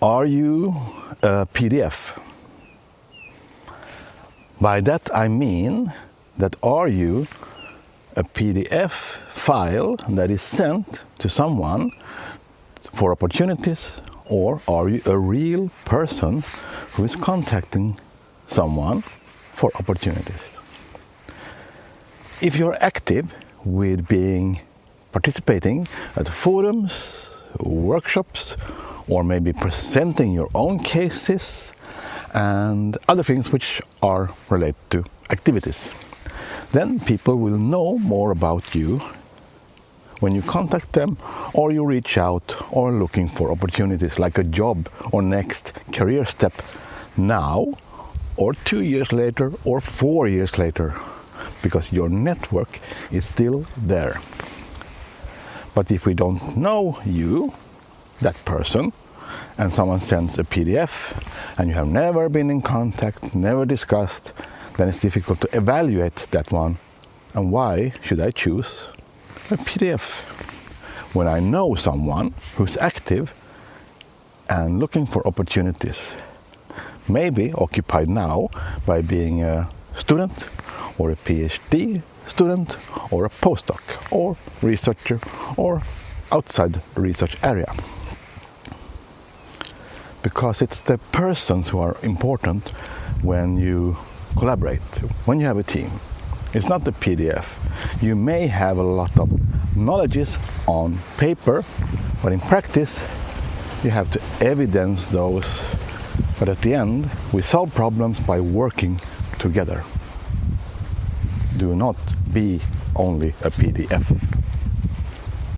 Are you a PDF? By that I mean that are you a PDF file that is sent to someone for opportunities, or are you a real person who is contacting someone for opportunities? If you're active with participating at forums, workshops, or maybe presenting your own cases and other things which are related to activities, then people will know more about you when you contact them or you reach out or looking for opportunities like a job or next career step now or 2 years later or 4 years later, because your network is still there. But if we don't know you, that person, and someone sends a PDF and you have never been in contact, never discussed, then it's difficult to evaluate that one. And why should I choose a PDF when I know someone who's active and looking for opportunities, maybe occupied now by being a student or a PhD student or a postdoc or researcher or outside the research area? Because it's the persons who are important when you collaborate, when you have a team. It's not the PDF. You may have a lot of knowledges on paper, but in practice you have to evidence those. But at the end, we solve problems by working together. Do not be only a PDF.